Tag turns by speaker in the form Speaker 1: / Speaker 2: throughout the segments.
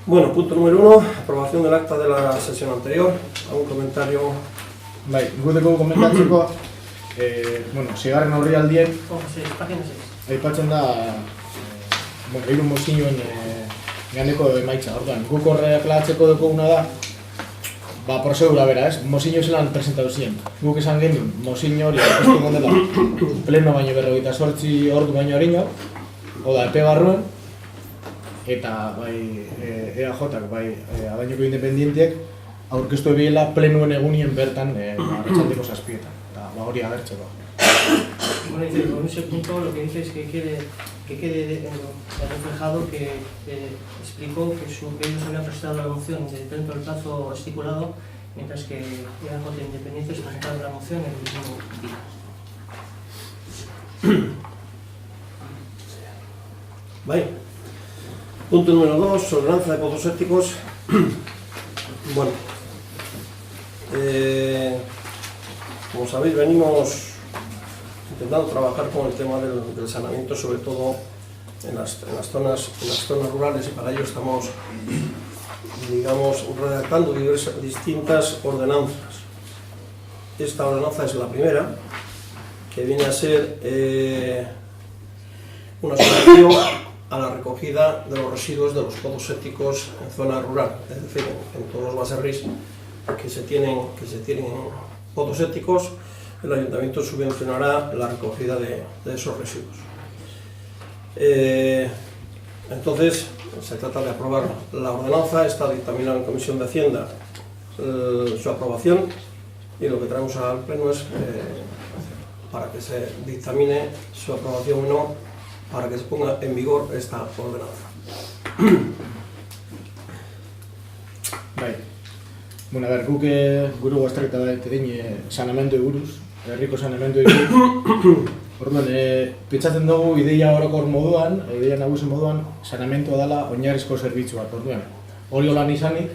Speaker 1: Bueno, punto número 1, aprobación del acta de la sesión anterior. ¿Algún comentario?
Speaker 2: Bai, guteko komentatzeko, zigarren horri aldien,
Speaker 3: Página 6.
Speaker 2: aipatzen da, hiru mozioen ganeko emaitza. Orduan, guk horre aklaratzeko dekoguna da, prozedura bera, ez? Mozio zelan presentatu ziren. Guk esan genuen, mozio hori aurkeztu gondela pleno baino 48 ordu baino harina, oda epe barruen, eta bai EAJak, bai Adainoko Independienteak aurkeztu ebiela plenuen egunien bertan arratsaldeko 7etan, eta hori agertzeko.
Speaker 3: Bueno, dice, con ese punto lo que dice es que quede reflejado que explicó que ellos habían presentado la moción dentro del plazo estipulado, mientras que EAJ Independientes presentaron la moción el mismo día.
Speaker 1: Vale. Punto número 2, ordenanza de pozos sépticos. Bueno, como sabéis, venimos intentando trabajar con el tema del saneamiento, sobre todo en las zonas rurales, y para ello estamos, digamos, redactando distintas ordenanzas. Esta ordenanza es la primera, que viene a ser una solución a la recogida de los residuos de los pozos sépticos en zona rural, es decir, en todos los baserris que se tienen pozos sépticos, el ayuntamiento subvencionará la recogida de esos residuos. Entonces, se trata de aprobar la ordenanza, está dictaminada en Comisión de Hacienda su aprobación, y lo que traemos al Pleno es para que se dictamine su aprobación o no, para que se ponga en vigor esta ordenanza.
Speaker 2: Bai. Bueno, a ver, guk gure guazterreta da egin saneamendu buruz, herriko saneamendu buruz. Orduan, pentsatzen dugu ideia orokor moduan, ideia nagusi moduan, saneamentua dela oinarrizko zerbitzu bat. Orduan, hori holan izanik,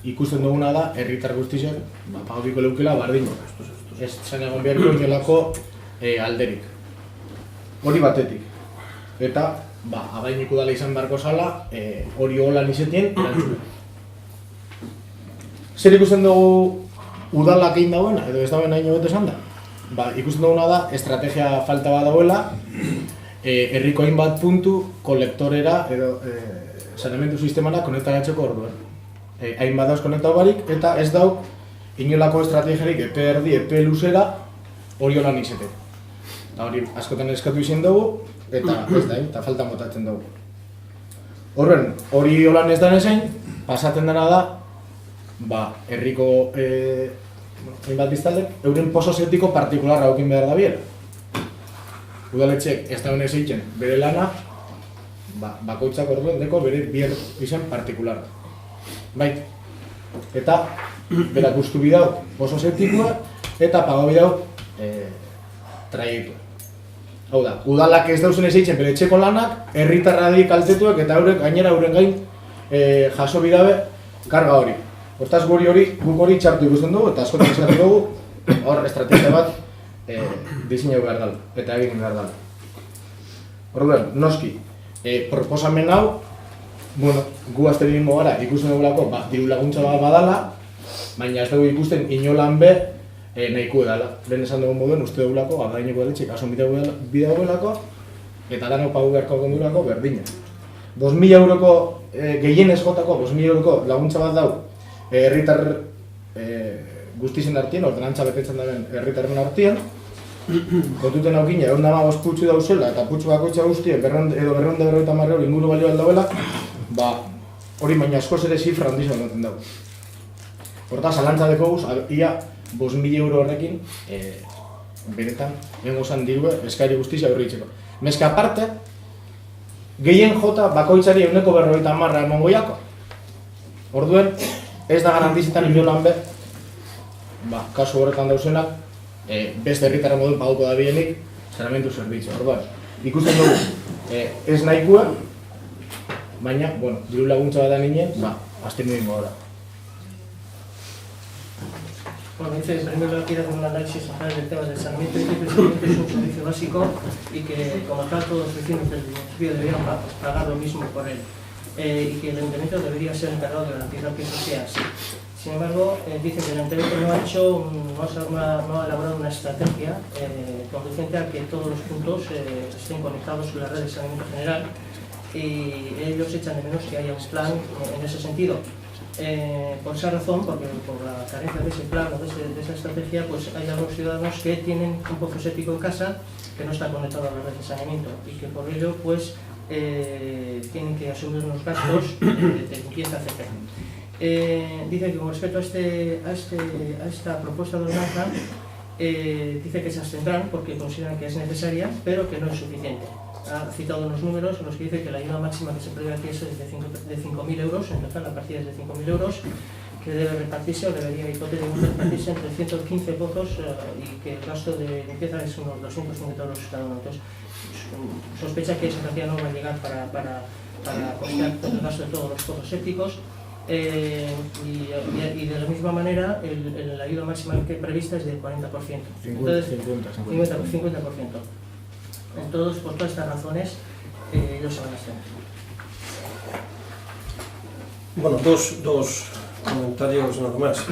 Speaker 2: ikusten duguna da, herritar guztiak, pagabiko leukela bardino. Ez zen egon beharko inolako alderik. Hori batetik. Eta, Adaineko udala izan beharko zala, hori holan izetien, erantzule. Zer ikusten dugu udalak egin dagoena, edo ez dagoen hain hobeto esan da? Ikusten duguna da, estrategia falta bat dagoela, herriko hainbat puntu kolektorera edo saneamendu sistemara konektaratzeko orduan. Hainbat dauz konektau barik, eta ez dau inolako estrategiarik epe erdi, epe luzera hori holan izete. Hori askotan eskatu izan dugu, eta ez da, eta falta motatzen dugu. Horren, hori holan ez da nezain, pasatzen dena da, herriko hainbat biztaldek, euren pozo septiko partikularra aukin behar da biera. Udaletxek ez da honez egiten bere lana, bakoitzak orduen deko bere bier izen partikularra. Bait, eta berak guztu bidau pozo septikoa, eta pago bidau traietua. Hau da, udalak ez dauzen ez egiten bere etxeko lanak, herritarradi kaltetuak eta gainera euren gain jaso bidabe karga hori. Hortaz guk hori txartu ikusten dugu, eta askotan eskatu dugu, hor estrategia bat diseinatu behar dela, eta egin behar dela. Orduan, noski, proposamen hau, gu azterismo gara ikusten dugulako diru laguntza bat badala, baina ez dugu ikusten inolan be nahiko edala. Lehen esan dugun moduen uste dugulako, Adaineko udaletxek ason bidea duelako, eta dano pagu beharko kondurako berdina. 2.000 euroko, gehienez jotako, 2.000 euroko laguntza bat dau, herritar guztizen artien, ordenantza betetzen daren herritarren artien, kontuten aukina, 115 putxu dauzela, eta putxu bakoitza guztien, edo 250 euro inguru balio aldauela, hori baina askoz ere zifra handiz ematen dago. Hortaz, alantza deko guz, ia 5.000 euro horrekin, benetan, egon zan dirue, eskairi guztizia horreitzeko. Mezke aparte, gehien jota bakoitzari 150 emongo jako. Orduen, ez da garantizetan inolan be, kasu horretan dauzenak, beste herritarra moduen paguko da bienik, saneamendu zerbitzu. Orduan, ikusten dugu, ez nahikua, baina, diru laguntza bat da ninen, azten nuen gora.
Speaker 3: Bueno, dice, primero quiero hacer un análisis general del tema del saneamiento, y que precisamente es un servicio básico y que, como tal, todos los vecinos del municipio deberían pagar lo mismo por él. y que el ayuntamiento debería ser encargado de garantizar que eso sea así. Sin embargo, dice que el ayuntamiento no ha elaborado una estrategia conducente a que todos los puntos estén conectados con la red de saneamiento general, y ellos echan de menos que haya un plan en ese sentido. Por esa razón, porque por la carencia de ese plan o de esa estrategia, pues hay algunos ciudadanos que tienen un pozo séptico en casa que no está conectado a la red de saneamiento y que por ello pues tienen que asumir unos gastos de limpieza, etc. Dice que con respecto a esta propuesta de ordenanza, dice que se abstendrán porque consideran que es necesaria, pero que no es suficiente. Ha citado unos números en los que dice que la ayuda máxima que se prevé aquí es de 5.000 euros, en total la partida es de 5.000 euros, que debe repartirse o debería hipotéticamente repartirse entre 115 pozos y que el gasto de limpieza es unos 250 euros cada uno. Entonces, sospecha que esa cantidad no va a llegar para costear el gasto de todos los pozos sépticos. Y de la misma manera la ayuda máxima que prevista es del 40%. Entonces, 50%. Entonces, por todas estas razones, ellos se van a abstener.
Speaker 1: Bueno, dos comentarios nada más.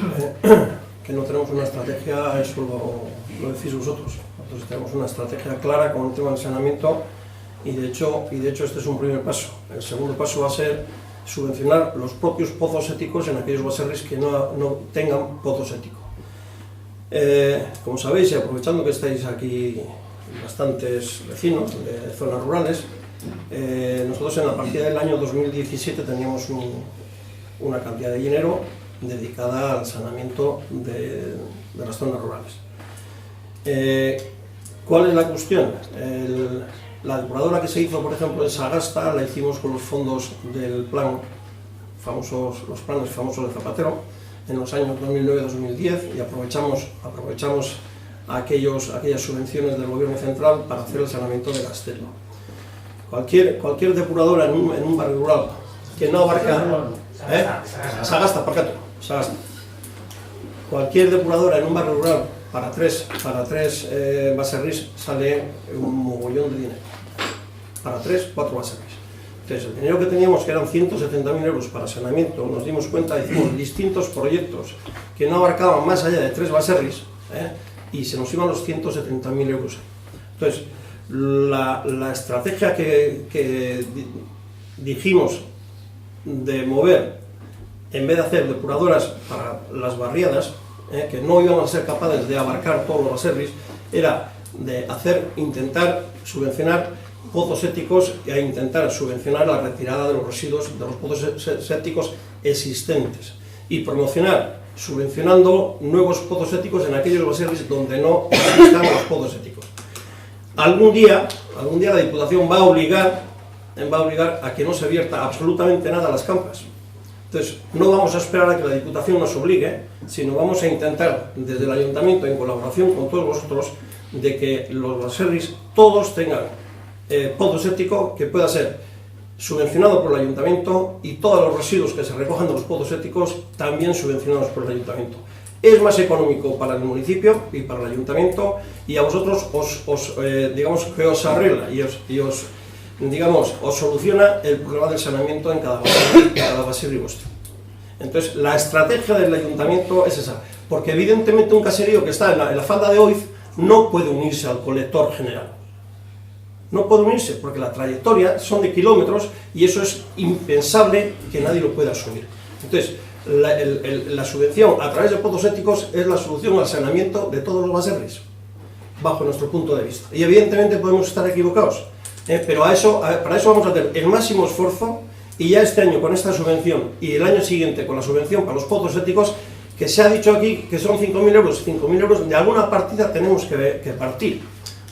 Speaker 1: Que no tenemos una estrategia, eso lo decís vosotros. Nosotros tenemos una estrategia clara con el tema del saneamiento y de hecho este es un primer paso. El segundo paso va a ser subvencionar los propios pozos éticos en aquellos baserris que no tengan pozo ético. Como sabéis, y aprovechando que estáis aquí bastantes vecinos de zonas rurales, nosotros en la partida del año 2017 teníamos una cantidad de dinero dedicada al saneamiento de las zonas rurales. ¿Cuál es la cuestión? La depuradora que se hizo, por ejemplo, en Sagasta, la hicimos con los fondos del plan, los planes famosos de Zapatero, en los años 2009-2010, y aprovechamos aquellas subvenciones del gobierno central para hacer el saneamiento de Castelo. Cualquier depuradora en un barrio rural que no abarca... Sagasta, por ejemplo, Sagasta. Cualquier depuradora en un barrio rural para tres baserris sale un mogollón de dinero. Para 3-4 baserris. Entonces, el dinero que teníamos, que eran 170.000 euros para saneamiento, nos dimos cuenta, hicimos distintos proyectos que no abarcaban más allá de 3 baserris, y se nos iban los 170.000 euros. Entonces, la estrategia que dijimos de mover, en vez de hacer depuradoras para las barriadas, que no íbamos a ser capaces de abarcar todos los baserris, era de intentar subvencionar pozos sépticos e intentar subvencionar la retirada de los residuos de los pozos sépticos existentes y promocionar subvencionando nuevos pozos sépticos en aquellos baserris donde no existan los pozos sépticos. Algún día la Diputación va a obligar a que no se vierta absolutamente nada a las campas. Entonces, no vamos a esperar a que la Diputación nos obligue, sino vamos a intentar desde el Ayuntamiento, en colaboración con todos vosotros, de que los baserris todos tengan pozo séptico que pueda ser subvencionado por el Ayuntamiento y todos los residuos que se recojan de los pozos sépticos también subvencionados por el Ayuntamiento. Es más económico para el municipio y para el Ayuntamiento, y a vosotros digamos que os arregla y os soluciona el problema del saneamiento en cada baserri vuestro. Entonces, la estrategia del Ayuntamiento es esa, porque evidentemente un caserío que está en la falda de Oiz no puede unirse al colector general. No puede unirse porque la trayectoria son de kilómetros y eso es impensable que nadie lo pueda asumir. Entonces, la subvención a través de pozos sépticos es la solución al saneamiento de todos los baserris, bajo nuestro punto de vista. Y evidentemente podemos estar equivocados, pero para eso vamos a hacer el máximo esfuerzo, y ya este año con esta subvención y el año siguiente con la subvención para los pozos sépticos, que se ha dicho aquí que son 5.000 euros, de alguna partida tenemos que partir.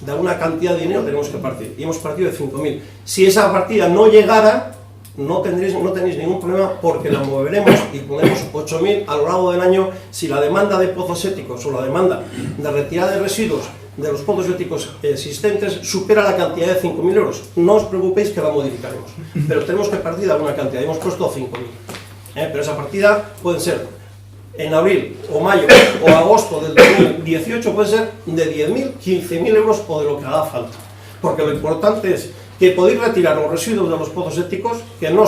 Speaker 1: De alguna cantidad de dinero tenemos que partir, y hemos partido de 5.000. Si esa partida no llegara, no tenéis ningún problema, porque la moveremos y ponemos 8.000 a lo largo del año si la demanda de pozos sépticos o la demanda de retirada de residuos de los pozos sépticos existentes supera la cantidad de 5.000 euros. No os preocupéis que la modificaremos, pero tenemos que partir de alguna cantidad, hemos puesto 5.000. Pero esa partida puede ser en abril o mayo o agosto del 2018, puede ser de 10.000, 15.000 euros o de lo que haga falta. Porque lo importante es que podéis retirar los residuos de los pozos sépticos, que no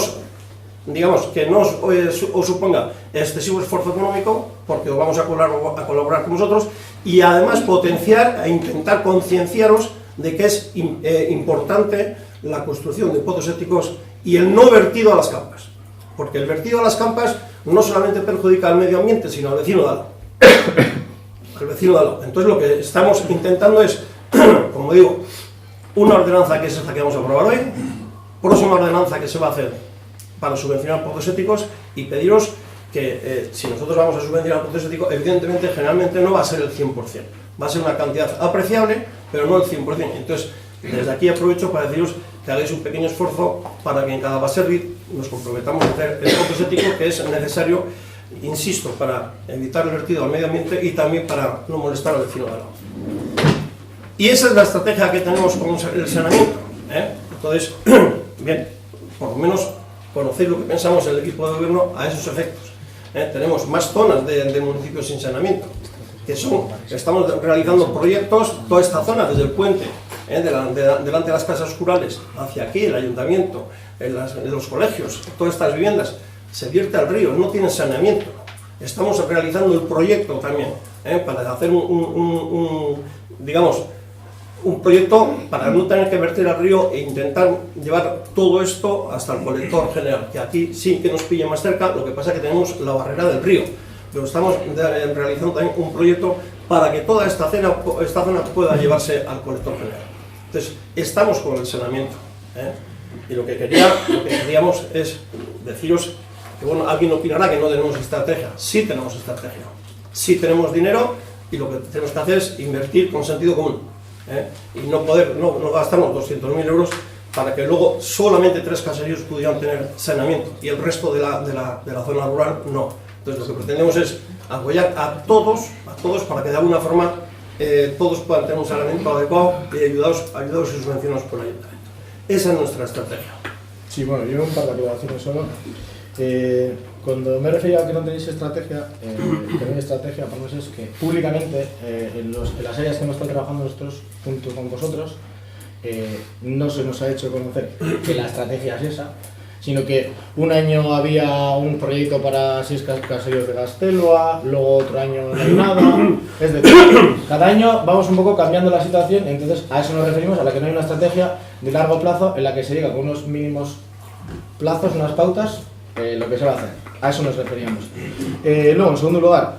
Speaker 1: digamos, que no os suponga excesivo esfuerzo económico, porque os vamos a colaborar con vosotros, y además potenciar e intentar concienciaros de que es importante la construcción de pozos sépticos y el no vertido a las campas, porque el vertido a las campas no solamente perjudica al medio ambiente, sino al vecino de al lado. Al vecino de al lado. Entonces lo que estamos intentando es, como digo, una ordenanza que es esta que vamos a aprobar hoy, próxima ordenanza que se va a hacer para subvencionar pozos sépticos, y pediros que si nosotros vamos a subvencionar pozos sépticos, evidentemente generalmente no va a ser el 100%, va a ser una cantidad apreciable, pero no el 100%. Entonces, desde aquí aprovecho para deciros que hagáis un pequeño esfuerzo para que en cada baserri nos comprometamos a hacer el pozo séptico que es necesario, insisto, para evitar el vertido al medio ambiente y también para no molestar al vecino de al lado. Y esa es la estrategia que tenemos con el saneamiento, ¿eh? Entonces, bien, por lo menos conocéis lo que pensamos en el equipo de gobierno a esos efectos, ¿eh? Tenemos más zonas de municipios sin saneamiento, estamos realizando proyectos, toda esta zona, desde el puente, delante de las casas rurales, hacia aquí, el ayuntamiento, en los colegios, todas estas viviendas, se vierte al río, no tienen saneamiento. Estamos realizando el proyecto también, para hacer digamos, un proyecto para no tener que verter al río e intentar llevar todo esto hasta el colector general, que aquí sí que nos pilla más cerca, lo que pasa es que tenemos la barrera del río, pero estamos realizando también un proyecto para que toda esta zona pueda llevarse al colector general. Entonces, estamos con el saneamiento, y lo que queríamos es deciros que, bueno, alguien opinará que no tenemos estrategia. Sí tenemos estrategia, sí tenemos dinero, y lo que tenemos que hacer es invertir con sentido común, y no gastarnos 200.000 euros para que luego solamente 3 caseríos pudieran tener saneamiento y el resto de la zona rural no. Entonces, lo que pretendemos es apoyar a todos para que de alguna forma todos puedan tener un saneamiento adecuado y ayudados y subvencionados por el ayuntamiento. Esa es nuestra estrategia.
Speaker 2: Sí, bueno, yo un par de aclaraciones solo. Cuando me refería a que no tenéis estrategia, que no hay estrategia, pues es que públicamente en las áreas que hemos estado trabajando nosotros junto con vosotros, no se nos ha hecho conocer que la estrategia es esa, sino que un año había un proyecto para 6 caseríos de Gastelua, luego otro año no hay nada. Es decir, cada año vamos un poco cambiando la situación, entonces a eso nos referimos, a la que no hay una estrategia de largo plazo en la que se llega con unos mínimos plazos, unas pautas, lo que se va a hacer. A eso nos referíamos. Luego, en segundo lugar,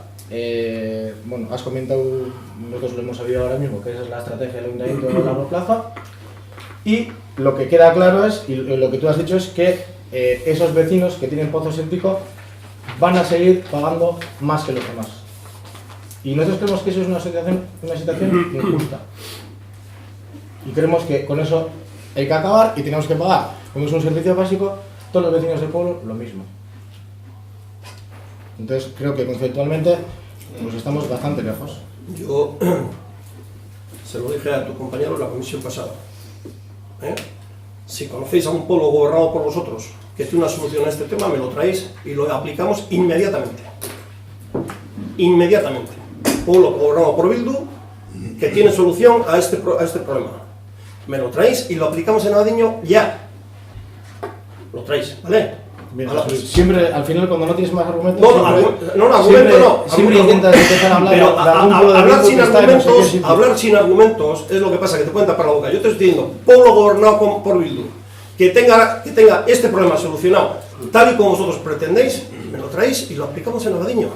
Speaker 2: bueno, has comentado, nosotros lo hemos sabido ahora mismo, que esa es la estrategia del ayuntamiento de largo plazo, y lo que queda claro es, y lo que tú has dicho es que esos vecinos que tienen pozo séptico van a seguir pagando más que los demás. Y nosotros creemos que eso es una situación injusta. Y creemos que con eso hay que acabar y tenemos que pagar, como es un servicio básico, todos los vecinos del pueblo lo mismo. Entonces creo que conceptualmente pues estamos bastante lejos.
Speaker 1: Yo se lo dije a tu compañero en la comisión pasada. Si conocéis a un pueblo gobernado por vosotros que tiene una solución a este tema, me lo traéis y lo aplicamos inmediatamente. Inmediatamente. Pueblo gobernado por Bildu que tiene solución a este problema. Me lo traéis y lo aplicamos en Abadiño ya. Lo traéis, ¿vale?
Speaker 2: Bien, siempre, al final, cuando no tienes más argumentos...
Speaker 1: Siempre
Speaker 2: intentas empezar a hablar
Speaker 1: pero hablar sin argumentos es lo que pasa, que te pueden tapar la boca. Yo te estoy diciendo, pueblo gobernado por Bildu, que tenga este problema solucionado tal y como vosotros pretendéis, me lo traéis y lo aplicamos en Abadiño.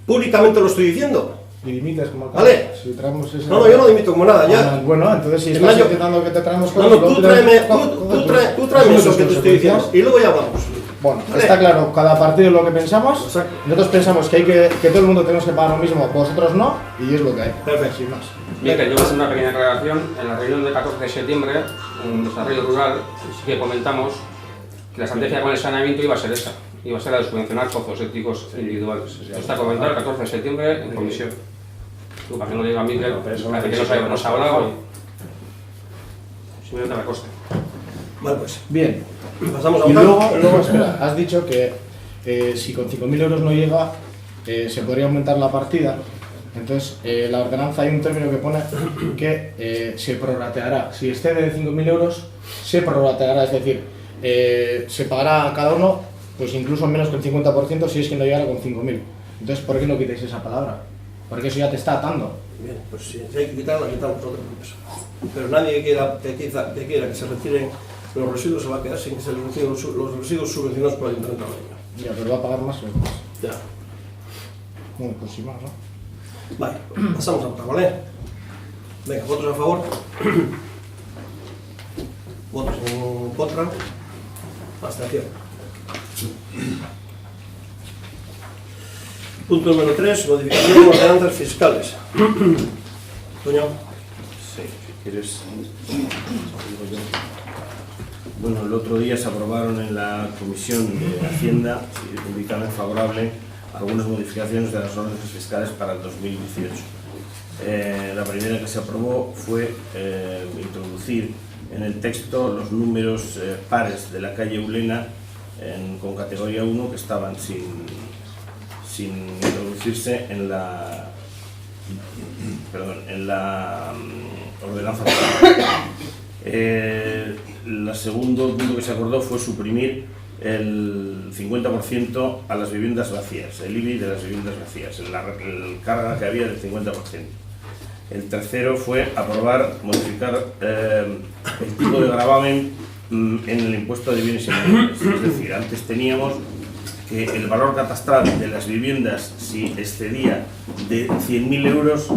Speaker 1: Públicamente lo estoy diciendo.
Speaker 2: Y dimites como alcalde.
Speaker 1: ¿Vale?
Speaker 2: Si traemos ese...
Speaker 1: No, yo no dimito como nada, ya.
Speaker 2: Bueno, entonces si estás intentando que te traemos cosas...
Speaker 1: No, tú tráeme eso que te estoy diciendo y luego ya hablamos.
Speaker 2: Bueno,
Speaker 1: ¿vale?
Speaker 2: Está claro, cada partido es lo que pensamos.
Speaker 1: Exacto.
Speaker 2: Nosotros pensamos que todo el mundo tenemos que pagar lo mismo, vosotros no, y es lo que hay.
Speaker 1: Perfecto.
Speaker 2: Sin más.
Speaker 4: Bien, yo voy a hacer una pequeña aclaración. En la reunión del 14 de septiembre, en Desarrollo Rural, sí que comentamos que la estrategia con el saneamiento iba a ser esa. Iba a ser la de subvencionar pozos sépticos individuales. Esto está comentado el 14 de septiembre en comisión. Tú, para que no le diga a mí que no se ha hablado y simplemente me coste.
Speaker 1: Vale, pues.
Speaker 2: Bien.
Speaker 1: Pasamos a
Speaker 2: Y
Speaker 1: votar.
Speaker 2: luego, espera, has dicho que si con 5.000 euros no llega, se podría aumentar la partida. Entonces, la ordenanza hay un término que pone que se prorrateará. Si excede de 5.000 euros, se prorrateará. Es decir, se pagará a cada uno pues incluso menos que el 50% si es que no llegara con 5.000. Entonces, ¿por qué no quitáis esa palabra? Porque eso ya te está atando.
Speaker 1: Bien, pues si hay que quitarla, quitamos otra cosa. Pero nadie que quiera que se retiren los residuos se va a quedar sin que se les retiren los residuos subvencionados por el Ayuntamiento de Valleño.
Speaker 2: Ya, pero va a pagar más que más.
Speaker 1: Ya.
Speaker 2: Bueno, pues sin más, ¿no?
Speaker 1: Vale, pasamos a otra, ¿vale? Venga, votos a favor. Votos en contra. Abstención. Punto número 3, modificación de ordenanzas fiscales. Toño.
Speaker 5: Sí, si quieres. Bueno, el otro día se aprobaron en la Comisión de Hacienda, un dictamen favorable, algunas modificaciones de las órdenes fiscales para el 2018. La primera que se aprobó fue introducir en el texto los números pares de la calle Eulena con categoría 1 que estaban sin introducirse en la ordenanza. El segundo punto que se acordó fue suprimir el 50% a las viviendas vacías, el IBI de las viviendas vacías, el carga que había del 50%. El tercero fue modificar el tipo de gravamen en el impuesto de bienes inmuebles. Es decir, antes teníamos que el valor catastral de las viviendas, si excedía de 100.000 euros,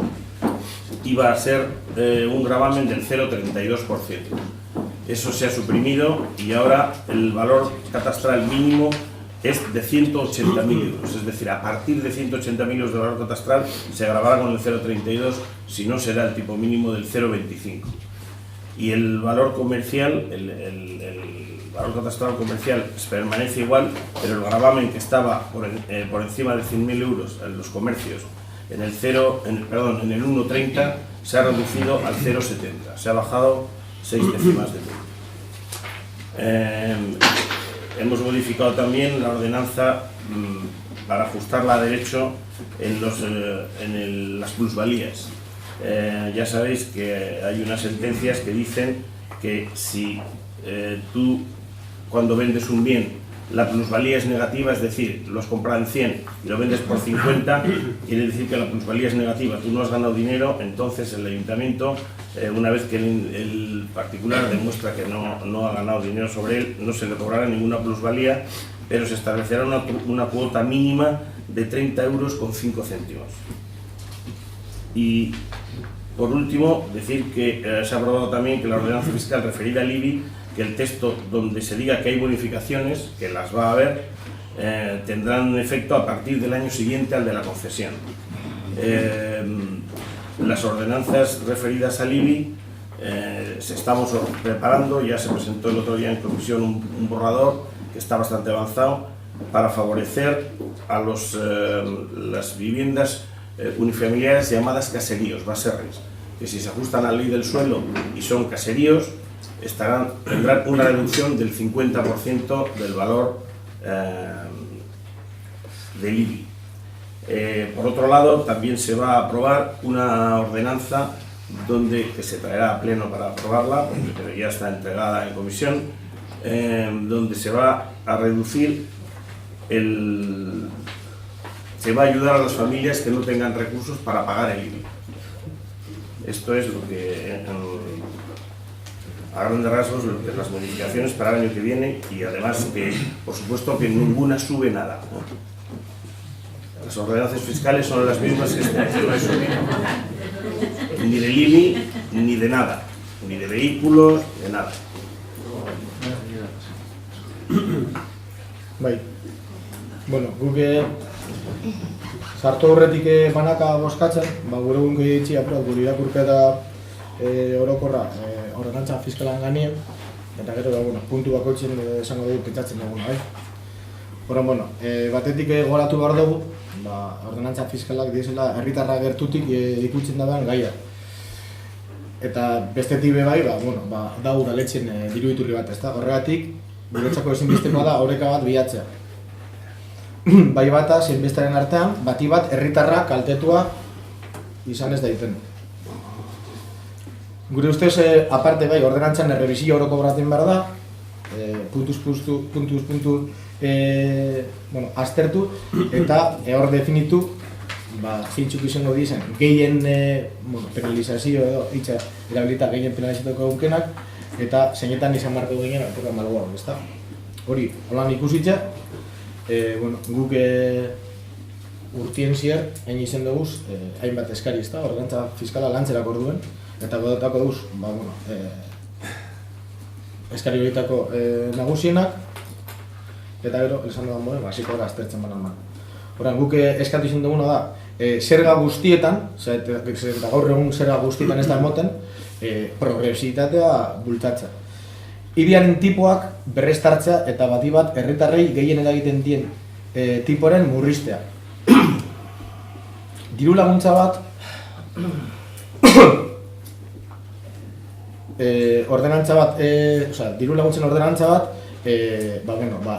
Speaker 5: iba a ser un gravamen del 0,32%. Eso se ha suprimido y ahora el valor catastral mínimo es de 180.000 euros. Es decir, a partir de 180.000 euros de valor catastral se gravará con el 0,32, si no será el tipo mínimo del 0,25. Y el valor comercial, el valor catastral comercial permanece igual, pero el gravamen que estaba por encima de 100.000 euros en los comercios en el 1,30 se ha reducido al 0,70, se ha bajado 6 décimas de punto. Hemos modificado también la ordenanza para ajustarla a derecho en las plusvalías. Ya sabéis que hay unas sentencias que dicen que si tú cuando vendes un bien la plusvalía es negativa, es decir, lo has comprado en 100 y lo vendes por 50, quiere decir que la plusvalía es negativa, tú no has ganado dinero, entonces el ayuntamiento, una vez que el particular demuestra que no ha ganado dinero sobre él, no se le cobrará ninguna plusvalía, pero se establecerá una cuota mínima de 30 euros con 5 céntimos. Y por último, decir que se ha aprobado también que la ordenanza fiscal referida al IBI, que el texto donde se diga que hay bonificaciones, que las va a haber, tendrán efecto a partir del año siguiente al de la concesión. Las ordenanzas referidas al IBI se estamos preparando, ya se presentó el otro día en comisión un borrador que está bastante avanzado para favorecer a las viviendas unifamiliares llamadas caseríos, baserris, que si se ajustan a la ley del suelo y son caseríos, tendrán una reducción del 50% del valor del IBI. Por otro lado, también se va a aprobar una ordenanza que se traerá a pleno para aprobarla, pero ya está entregada en comisión, donde se va a reducir se va a ayudar a las familias que no tengan recursos para pagar el IBI. Esto es lo que, a grandes rasgos, las modificaciones para el año que viene, y además que, por supuesto, que ninguna sube nada. Las ordenanzas fiscales son las mismas que este año, no hay subida. Ni del IBI, ni de nada, ni de vehículos, de nada.
Speaker 2: Bai. Bueno, guk sartu horretik banaka bozkatzen, gure egungo itxi gure irakurketa orokorra ordenantza fiskalan ganien, eta gero puntu bakoitzen esango dugu pentsatzen duguna, bai? Bueno, batetik goratu behar dugu, ordenantza fiskalak dizela herritarra gertutik ikutzen dabean gaia. Eta bestetik bai, da udaletxen diru iturri bat, ezta? Horregatik, guretzako ezinbestekoa da oreka bat bilatzea. Bai bata, zein bestaren artean, bati bat herritarra kaltetua izan ez daiten. Gure ustez, aparte bai, ordenantzan errebizio oroko braten behar da, puntuz aztertu eta hor definitu zeintzuk izango dizen gehien penalizazio edo hitza erabilita gehien penalizatuko dukenak eta zeinetan izan marko gehien alporra malguago, ezta? Hori, holan ikusitza, guk urtien zier, hain izen duguz, hainbat eskari, ezta? Ordantza fiskala lantzerako orduen, eta godotako duguz, eskari horietako nagusienak, eta gero, esan dudan moden, hasiko gara aztertzen banan. Horan, guk eskatu izan duguna da, zerga guztietan, eta gaur egun zerga guztietan ez da moten, progresitatea bultatzea. Ibiaren tipoak berrestartzea eta bati bat herritarrei gehien eragiten dien tiporen murriztea. Diru laguntza bat diru laguntzen ordenantza bat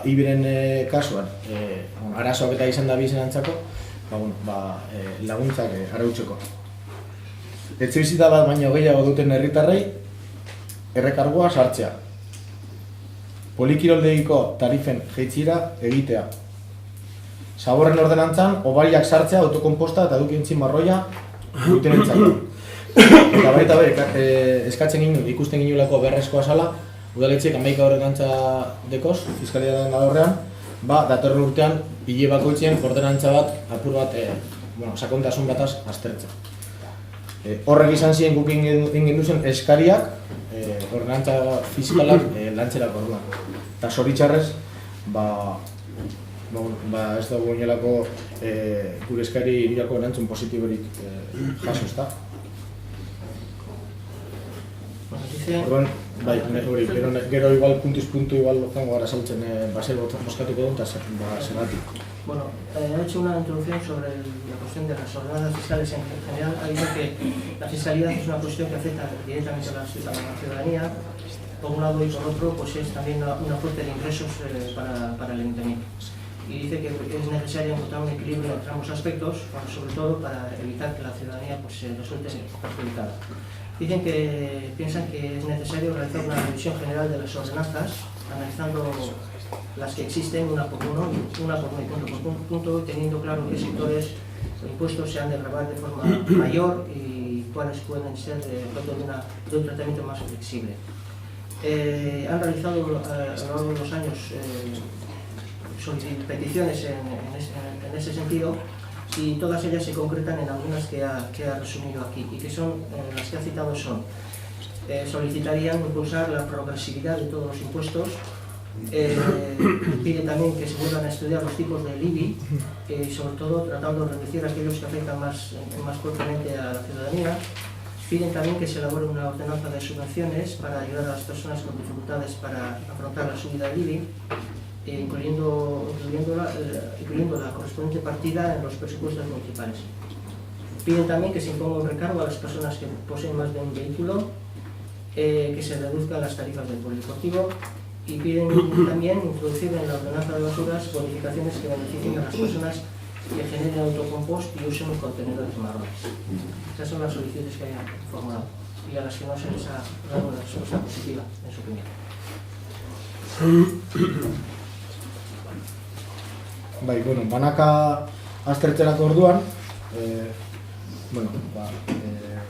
Speaker 2: Ibiren kasuan arazoak eta izan da bizen antzako laguntzak arautzeko. Etxebizitza bat baino gehiago duten herritarrei errekargoa sartzea. Polikiroldegiko tarifen jaitsiera egitea. Zaborren ordenantzan, obariak sartzea, autokomposta eta edukientzin marroia dutenentzako. Eta baita eskatzen ginen, ikusten ginulako beharrezkoa zala, udaletxek 11 ordenantza dekoz, fiskalitatean alorrean, datorren urtean, hile bakoitzien ordenantza bat, apur bat, sakontasun bataz aztertzen. Horrek izan ziren guk egin duzen eskariak, ordenantza fiskalak lantzerako orduan. Eta zoritxarrez, ez dago inolako gure eskari inolako erantzun positiborik jaso, ezta? Orduan, gero igual puntuz puntu igual zango gara saltzen basel boskatuko dut eta zergatik.
Speaker 3: Bueno, he hecho una introducción sobre la cuestión de las ordenanzas fiscales en general. Ha dicho que la fiscalidad es una cuestión que afecta directamente a la ciudadanía, por un lado, y por otro, pues es también una fuente de ingresos para el ayuntamiento. Y dice que es necesario encontrar un equilibrio entre ambos aspectos, sobre todo para evitar que la ciudadanía pues, resulte perjudicada. Dicen que piensan que es necesario realizar una revisión general de las ordenanzas, analizando las que existen una por uno, punto por punto, teniendo claro qué sectores o impuestos se han de gravar de forma mayor y cuáles pueden ser objeto de un tratamiento más flexible. Han realizado a lo largo de los años peticiones en ese sentido y todas ellas se concretan en algunas que ha resumido aquí y que son, las que ha citado son solicitarían impulsar la progresividad de todos los impuestos. Pide también que se vuelvan a estudiar los tipos del IBI y sobre todo tratando de reducir aquellos que afectan más fuertemente a la ciudadanía. Piden también que se elabore una ordenanza de subvenciones para ayudar a las personas con dificultades para afrontar la subida del IBI, incluyendo la correspondiente partida en los presupuestos municipales. Piden también que se imponga un recargo a las personas que poseen más de un vehículo, que se reduzcan las tarifas del polideportivo y piden también introducir en la ordenanza de basuras bonificaciones que beneficien a las personas que generen autocompost y usen contenedores marrones. Esas son las solicitudes que hayan formulado y a las que no se les ha dado una respuesta positiva, en su opinión.
Speaker 2: Banaka aztertzerako orduan,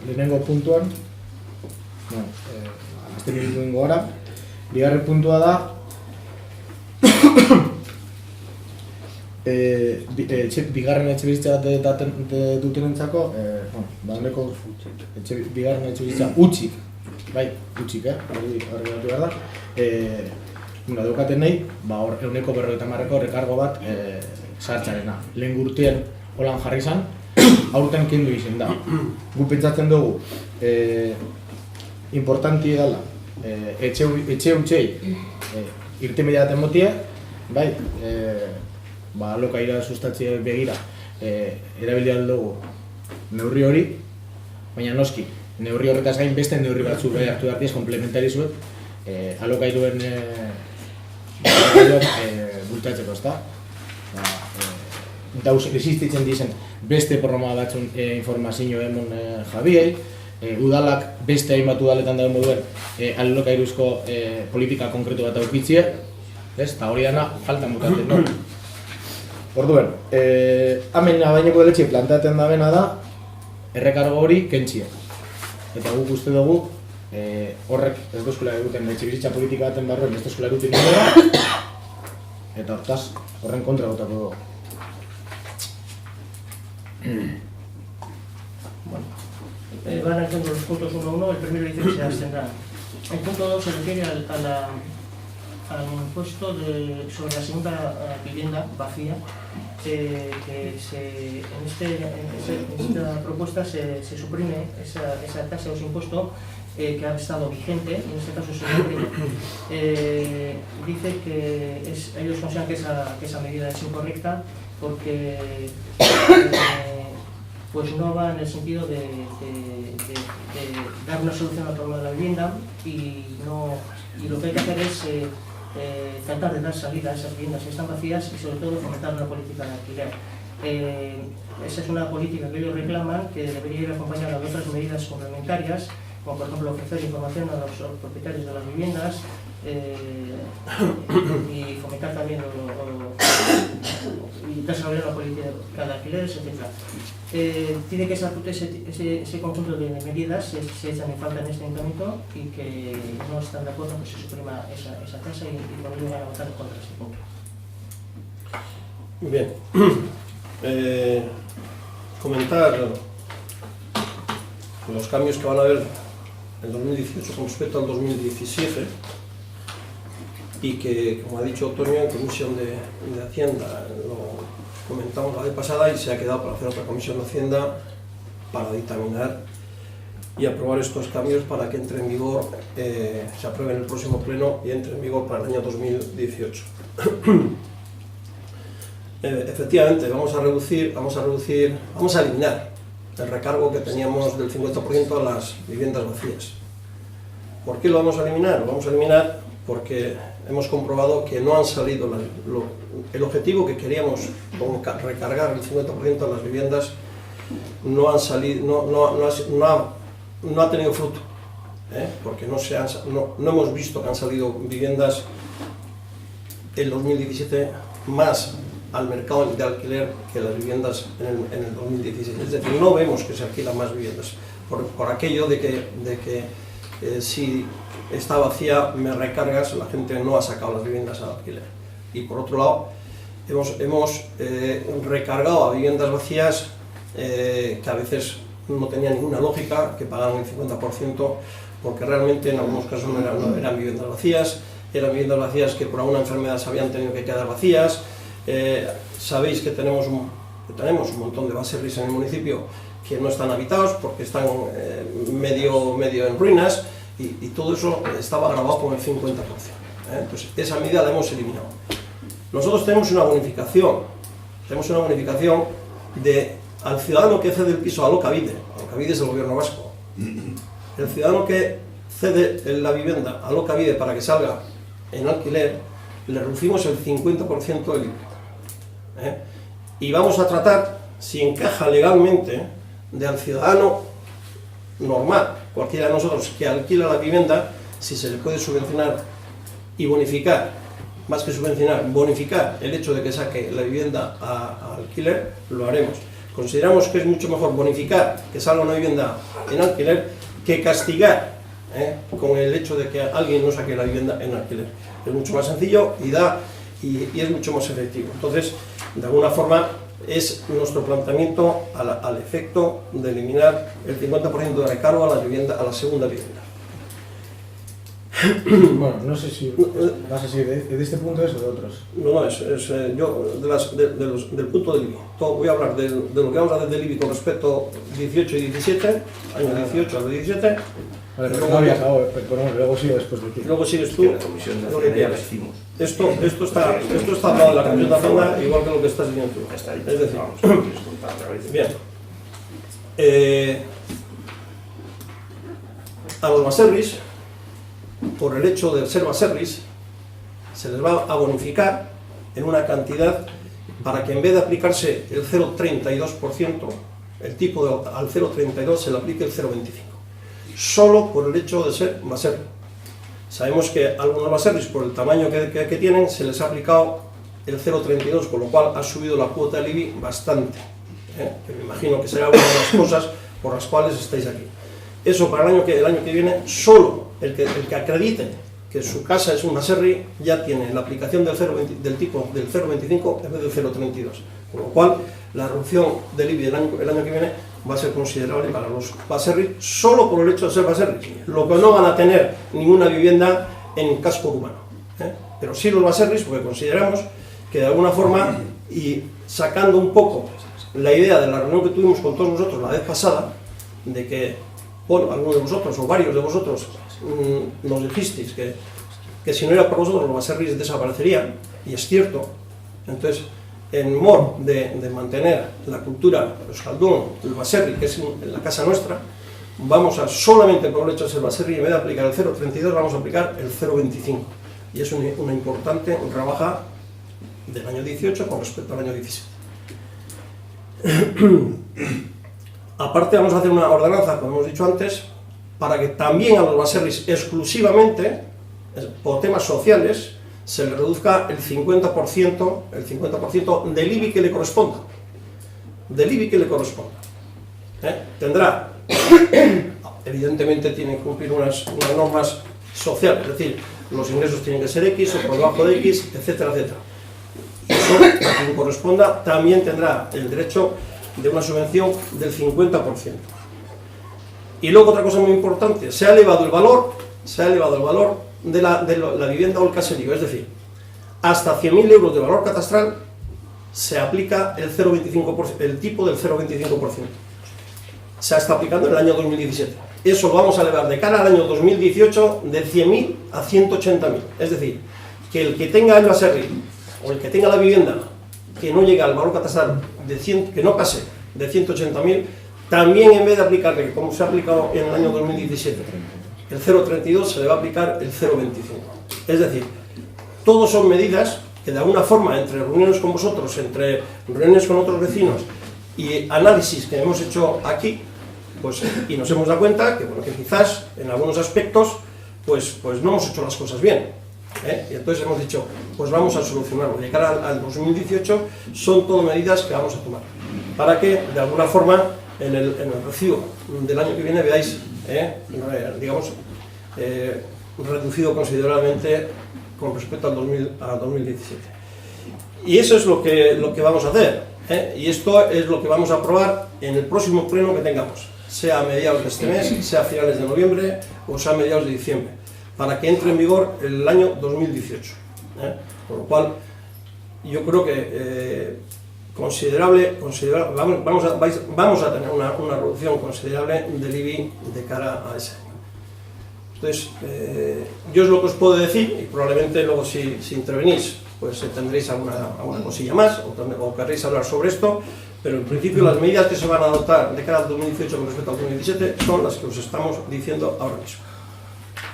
Speaker 2: lehenengo puntuan, aztertzen duengo gara, bigarren puntua da, bigarren etxebizitza dutenentzako, bigarren etxebizitza utzik, hori behar da, daukaten nahi, eguneko 50ko rekargo bat sartxarena. Lehen urtean holan jarri izan, aurten kendu izen da. Gu pentsatzen dugu, importanti dela, etxe utxei irtenbidea baten motia, alokaira sustatzea begira erabili dugu neurri hori, baina noski, neurri horretaz gain beste neurri batzuk hartu behar diez, komplementari zuet, alokairuen bultatzeko, ezta? Dauz existitzen dizen beste programa batzun informazio emon Javiei, udalak beste hainbat udaletan dagoen moduen alokairuzko politika konkretu bat aurkitzea, ez? Eta hori dana faltan botatzen, no? Orduen, hemen abaineko deletxe planteatzen da bena da errekargo hori kentzia. Eta guk uste dugu horrek ez duzkula egiten etxebizitza politika baten barruan ez duzkula egiten dira, eta hortaz horren kontra botako dugu.
Speaker 3: Van haciendo los puntos 1 a 1, el primero dice que se abstendrá. El punto 2 se refiere al impuesto sobre la segunda vivienda vacía, que en esta propuesta se suprime esa tasa o ese impuesto que ha estado vigente, en este caso se suprime. Dice que ellos consideran que esa medida es incorrecta porque pues no va en el sentido de dar una solución al problema de la vivienda y lo que hay que hacer es tratar de dar salida a esas viviendas que están vacías y sobre todo fomentar una política de alquiler. Esa es una política que ellos reclaman que debería ir acompañada de otras medidas complementarias, como por ejemplo ofrecer información a los propietarios de las viviendas y fomentar también y desarrollar una política de alquileres, etc. Tiene que ese conjunto de medidas se echan en falta en este ayuntamiento y que no están de acuerdo que se suprima esa tasa y por ello van a votar contra ese punto.
Speaker 1: Bien. Comentar los cambios que van a haber en 2018 con respecto al 2017 y que, como ha dicho Antonio, en Comisión de Hacienda lo comentamos la vez pasada y se ha quedado para hacer otra Comisión de Hacienda para dictaminar y aprobar estos cambios para que entre en vigor, se apruebe en el próximo pleno y entre en vigor para el año 2018. Efectivamente, vamos a eliminar el recargo que teníamos del 50% a las viviendas vacías. ¿Por qué lo vamos a eliminar? Lo vamos a eliminar porque hemos comprobado que no han salido el objetivo que queríamos con recargar el 50% a las viviendas no ha tenido fruto, porque no hemos visto que han salido viviendas en 2017 más al mercado de alquiler que las viviendas en el 2016. Es decir, no vemos que se alquilan más viviendas por aquello de que si está vacía me recargas, la gente no ha sacado las viviendas al alquiler. Y por otro lado, hemos recargado a viviendas vacías que a veces no tenían ninguna lógica, que pagaban el 50%, porque realmente en algunos casos no eran viviendas vacías, eran viviendas vacías que por alguna enfermedad se habían tenido que quedar vacías. Sabéis que tenemos un montón de baserris en el municipio que no están habitados porque están medio en ruinas y todo eso estaba grabado con el 50%. Entonces, esa medida la hemos eliminado. Nosotros tenemos una bonificación al ciudadano que cede el piso a Alokabide es el gobierno vasco. El ciudadano que cede la vivienda a Alokabide para que salga en alquiler, le reducimos el 50% del IVA. Y vamos a tratar, si encaja legalmente, de al ciudadano normal, cualquiera de nosotros que alquila la vivienda, si se le puede subvencionar y bonificar, más que subvencionar, bonificar el hecho de que saque la vivienda a alquiler, lo haremos. Consideramos que es mucho mejor bonificar que salga una vivienda en alquiler que castigar con el hecho de que alguien no saque la vivienda en alquiler. Es mucho más sencillo y es mucho más efectivo. Entonces, de alguna forma, es nuestro planteamiento al efecto de eliminar el 50% de recargo a la segunda vivienda.
Speaker 2: Bueno, no sé si vas a seguir de este punto o de otros.
Speaker 1: No, yo del punto del IBI. Voy a hablar de lo que vamos a hacer del IBI con respecto 18 y 17, año 18 al 17.
Speaker 2: Vale, pero no había acabado, pero luego sigo después de ti.
Speaker 1: Luego sigues tú.
Speaker 5: En la Comisión de Hacienda ya lo hicimos.
Speaker 1: Esto está hablado en la Comisión de Hacienda, igual que lo que estás diciendo tú.
Speaker 5: Está ahí.
Speaker 1: Es decir,
Speaker 5: Vamos, ¿quieres contar otra vez?
Speaker 1: bien. A los baserris, por el hecho de ser baserris, se les va a bonificar en una cantidad para que en vez de aplicarse el 0,32%, el tipo al 0,32 se le aplique el 0,25%. solo por el hecho de ser baserri. Sabemos que a algunos baserris, por el tamaño que tienen, se les ha aplicado el 0,32, con lo cual ha subido la cuota del IBI bastante. Que me imagino que será una de las cosas por las cuales estáis aquí. Eso para el año que viene, solo el que acredite que su casa es un baserri ya tiene la aplicación del tipo del 0,25 en vez del 0,32. Con lo cual, la reducción del IBI el año que viene va a ser considerable para los baserri solo por el hecho de ser baserri, lo que no van a tener ninguna vivienda en casco urbano. Pero sí los baserris, porque consideramos que de alguna forma, y sacando un poco la idea de la reunión que tuvimos con todos nosotros la vez pasada, de que, bueno, algunos de vosotros o varios de vosotros nos dijisteis que si no era por vosotros los baserris desaparecerían, y es cierto. Entonces, en mor de mantener la cultura euskaldun, el baserri, que es la casa nuestra, vamos a, solamente por el hecho de ser baserri, en vez de aplicar el 0,32, vamos a aplicar el 0,25. Y es una importante rebaja del año 18 con respecto al año 17. Aparte, vamos a hacer una ordenanza, como hemos dicho antes, para que también a los baserris exclusivamente, por temas sociales, se le reduzca el 50% del IBI que le corresponda. Del IBI que le corresponda. Tendrá, evidentemente tiene que cumplir unas normas sociales, es decir, los ingresos tienen que ser X o por debajo de X, etcétera, etcétera. Y eso, a quien corresponda, también tendrá el derecho de una subvención del 50%. Y luego otra cosa muy importante, se ha elevado el valor de la vivienda o el caserío, es decir, hasta 100.000 euros de valor catastral se aplica el 0,25%, el tipo del 0,25%. Se está aplicando en el año 2017. Eso lo vamos a elevar de cara al año 2018 de 100.000 a 180.000. Es decir, que el que tenga el baserri o el que tenga la vivienda que no llegue al valor catastral que no pase de 180.000, también en vez de aplicarle, como se ha aplicado en el año 2017, el 0,32, se le va a aplicar el 0,25. Es decir, todos son medidas que de alguna forma, entre reuniones con vosotros, entre reuniones con otros vecinos y análisis que hemos hecho aquí, pues, y nos hemos dado cuenta que, bueno, que quizás en algunos aspectos pues no hemos hecho las cosas bien. Y entonces hemos dicho, pues vamos a solucionarlo. De cara al 2018 son todo medidas que vamos a tomar para que de alguna forma en el recibo del año que viene veáis, digamos, reducido considerablemente con respecto al 2017. Y eso es lo que vamos a hacer, y esto es lo que vamos a aprobar en el próximo pleno que tengamos, sea a mediados de este mes, sea a finales de noviembre o sea a mediados de diciembre, para que entre en vigor el año 2018. Por lo cual, yo creo que vamos a tener una reducción considerable del IBI de cara a ese año. Entonces, yo es lo que os puedo decir, y probablemente luego si intervenís, pues tendréis alguna cosilla más, o querréis hablar sobre esto, pero en principio las medidas que se van a adoptar de cara al 2018 con respecto al 2017 son las que os estamos diciendo ahora mismo.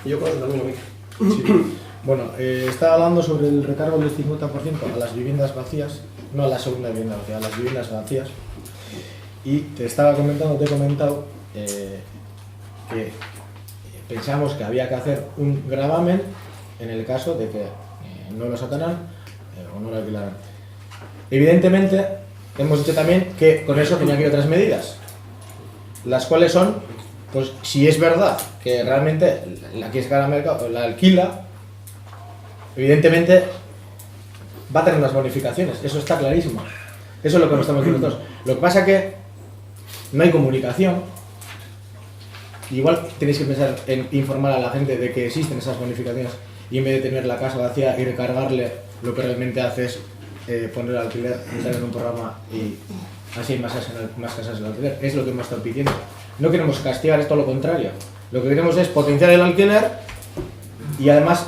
Speaker 1: Y yo con eso termino, Miguel.
Speaker 2: Sí. Bueno, estaba hablando sobre el recargo del 50% a las viviendas vacías, no a la segunda vivienda vacía, a las viviendas vacías. Y te he comentado que pensamos que había que hacer un gravamen en el caso de que no lo sacaran o no lo alquilaran. Evidentemente, hemos dicho también que con eso tenía que ir otras medidas, las cuales son, pues si es verdad que realmente la que es cara al mercado la alquila, evidentemente va a tener unas bonificaciones, eso está clarísimo. Eso es lo que nos estamos diciendo todos. Lo que pasa es que no hay comunicación. Igual tenéis que pensar en informar a la gente de que existen esas bonificaciones y en vez de tener la casa vacía y recargarle, lo que realmente hace es poner el alquiler, entrar en un programa y así hay más casas de alquiler. Es lo que hemos estado pidiendo. No queremos castigar, es todo lo contrario. Lo que queremos es potenciar el alquiler y además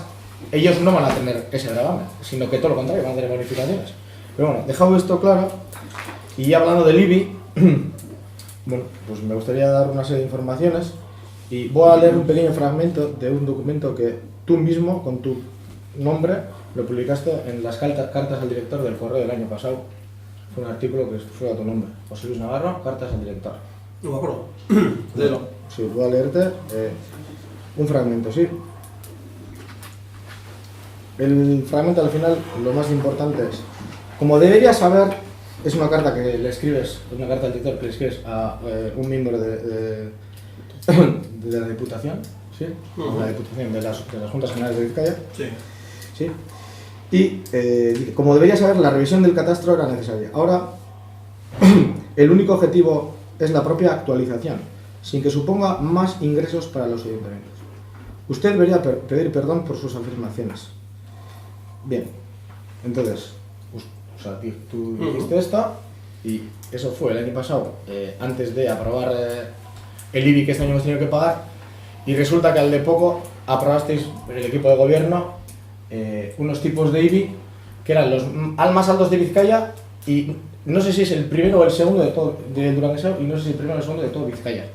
Speaker 2: ellos no van a tener ese gravamen, sino que todo lo contrario, van a tener bonificaciones. Pero bueno, dejado esto claro, y hablando del IBI, bueno, pues me gustaría dar una serie de informaciones y voy a leer un pequeño fragmento de un documento que tú mismo, con tu nombre, lo publicaste en las cartas al director del Correo del año pasado. Fue un artículo que fue a tu nombre, José Luis Navarro, cartas al director.
Speaker 1: No me acuerdo. Léelo.
Speaker 2: Sí, voy a leerte un fragmento, ¿sí? El fragmento al final, lo más importante es, como deberías saber, es una carta que le escribes, una carta del director que le escribes a un miembro de la Diputación, ¿sí?
Speaker 1: Uh-huh.
Speaker 2: La Diputación de las Juntas Generales de Vizcaya.
Speaker 1: Sí.
Speaker 2: ¿Sí? Y como deberías saber, la revisión del catastro era necesaria. Ahora, el único objetivo es la propia actualización, sin que suponga más ingresos para los ayuntamientos. Usted debería pedir perdón por sus afirmaciones. Bien, entonces, o sea, tú dijiste esto, y eso fue el año pasado, antes de aprobar el IBI que este año hemos tenido que pagar, y resulta que al de poco aprobasteis el equipo de gobierno unos tipos de IBI que eran los más altos de Vizcaya, y no sé si es el primero o el segundo de todo de Duranguesao, y no sé si el primero o el segundo de todo Vizcaya.